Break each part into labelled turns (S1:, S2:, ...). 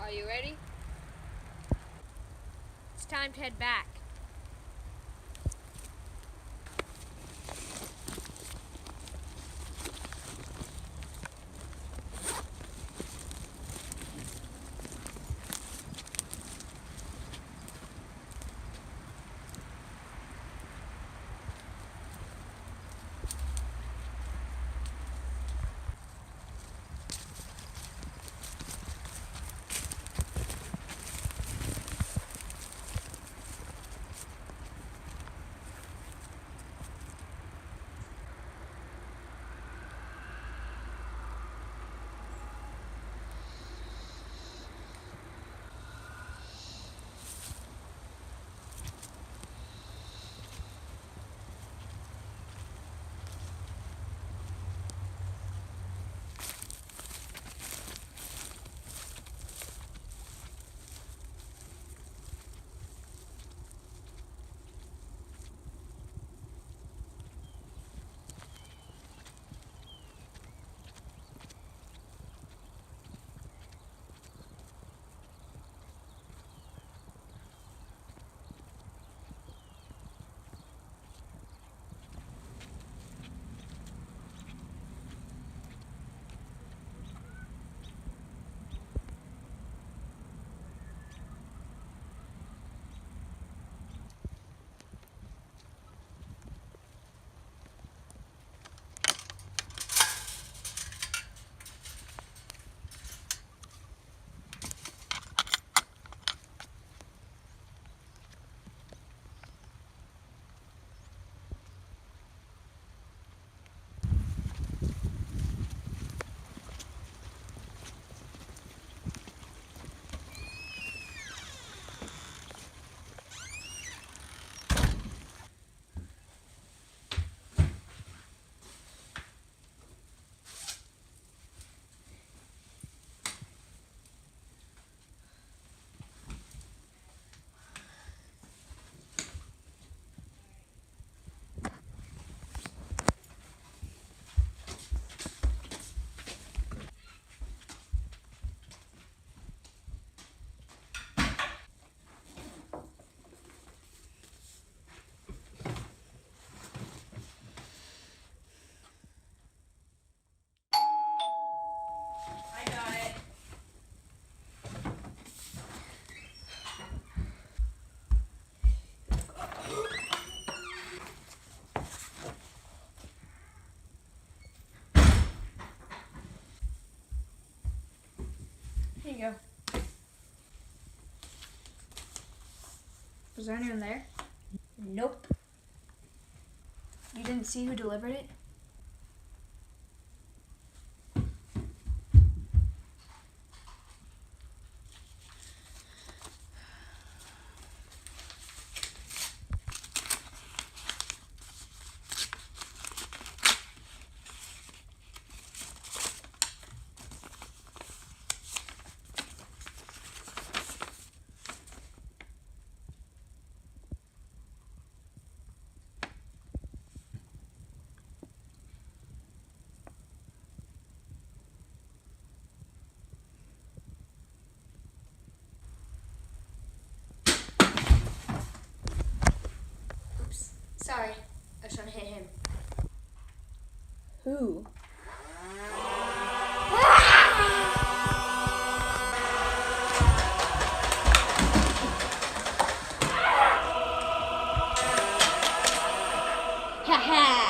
S1: Are you ready? It's time to head back. I got it. Here you go.
S2: Was there anyone there?
S1: Nope.
S2: You didn't see who delivered it?
S1: Oops. Sorry. I was trying to hit him.
S2: Who?
S1: Ha ha!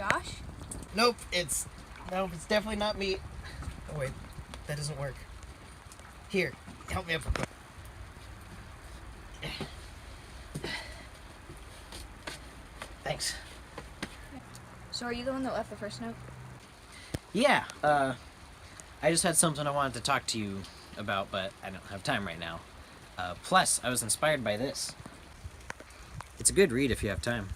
S2: Josh?
S3: Nope, it's definitely not me. Oh wait, that doesn't work. Here, help me up real quick. Thanks.
S2: So are you the one that left the first note?
S3: Yeah, I just had something I wanted to talk to you about, but I don't have time right now. Plus, I was inspired by this. It's a good read if you have time.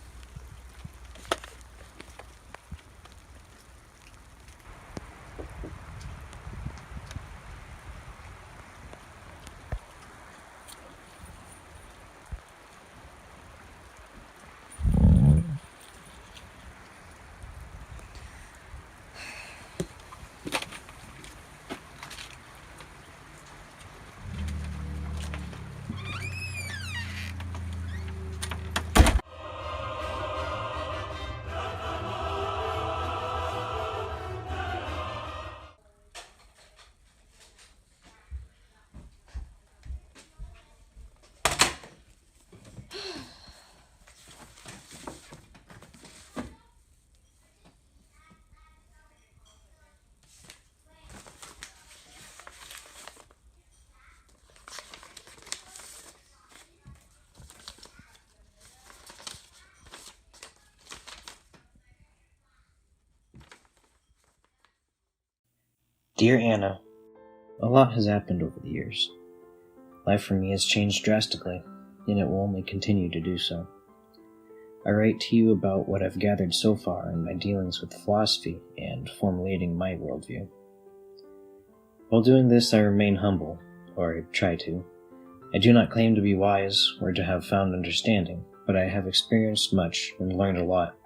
S3: Dear Anna, a lot has happened over the years. Life for me has changed drastically, and it will only continue to do so. I write to you about what I've gathered so far in my dealings with philosophy and formulating my worldview. While doing this, I remain humble, or I try to. I do not claim to be wise or to have found understanding, but I have experienced much and learned a lot.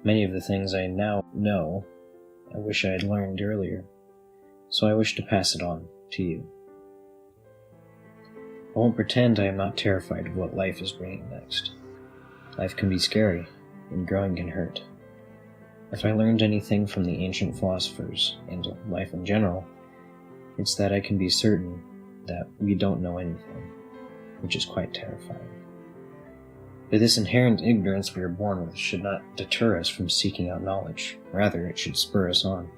S3: Many of the things I now know, I wish I had learned earlier, so I wish to pass it on to you. I won't pretend I am not terrified of what life is bringing next. Life can be scary, and growing can hurt. If I learned anything from the ancient philosophers, and life in general, it's that I can be certain that we don't know anything, which is quite terrifying. But this inherent ignorance we are born with should not deter us from seeking out knowledge. Rather, it should spur us on.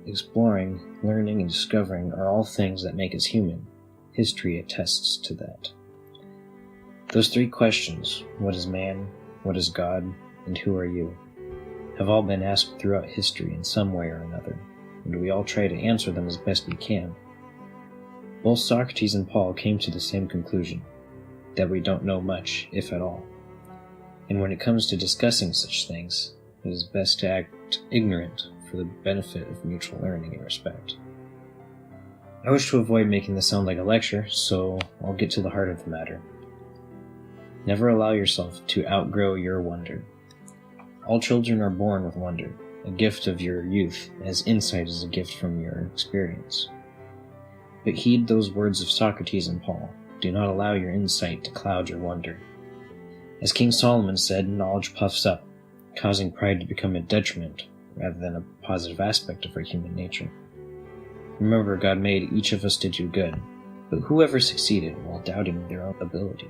S3: Exploring, learning, and discovering are all things that make us human. History attests to that. Those three questions, what is man, what is God, and who are you, have all been asked throughout history in some way or another, and we all try to answer them as best we can. Both Socrates and Paul came to the same conclusion, that we don't know much, if at all. And when it comes to discussing such things, it is best to act ignorant for the benefit of mutual learning and respect. I wish to avoid making this sound like a lecture, so I'll get to the heart of the matter. Never allow yourself to outgrow your wonder. All children are born with wonder, a gift of your youth, as insight is a gift from your experience. But heed those words of Socrates and Paul. Do not allow your insight to cloud your wonder. As King Solomon said, knowledge puffs up, causing pride to become a detriment rather than a positive aspect of our human nature. Remember, God made each of us to do good, but whoever succeeded while doubting their own ability?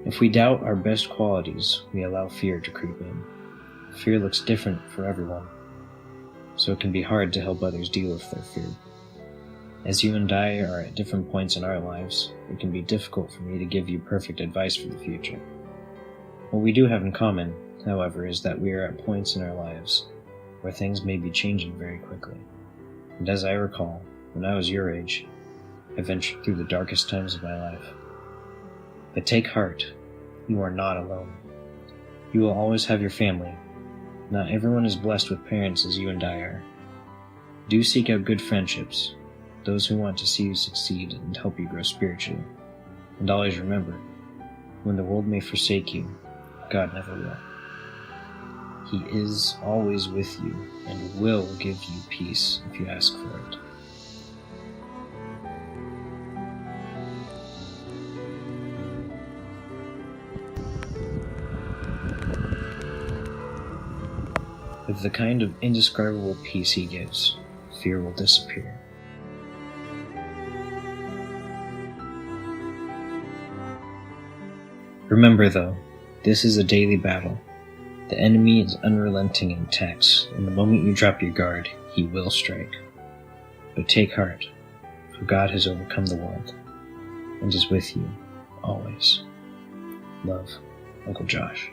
S3: If we doubt our best qualities, we allow fear to creep in. Fear looks different for everyone, so it can be hard to help others deal with their fear. As you and I are at different points in our lives, it can be difficult for me to give you perfect advice for the future. What we do have in common, however, is that we are at points in our lives where things may be changing very quickly. And as I recall, when I was your age, I ventured through the darkest times of my life. But take heart, you are not alone. You will always have your family. Not everyone is blessed with parents as you and I are. Do seek out good friendships, those who want to see you succeed and help you grow spiritually. And always remember, when the world may forsake you, God never will. He is always with you and will give you peace if you ask for it. With the kind of indescribable peace he gives, fear will disappear. Remember though, this is a daily battle. The enemy is unrelenting in attacks, and the moment you drop your guard, he will strike. But take heart, for God has overcome the world, and is with you, always. Love, Uncle Josh.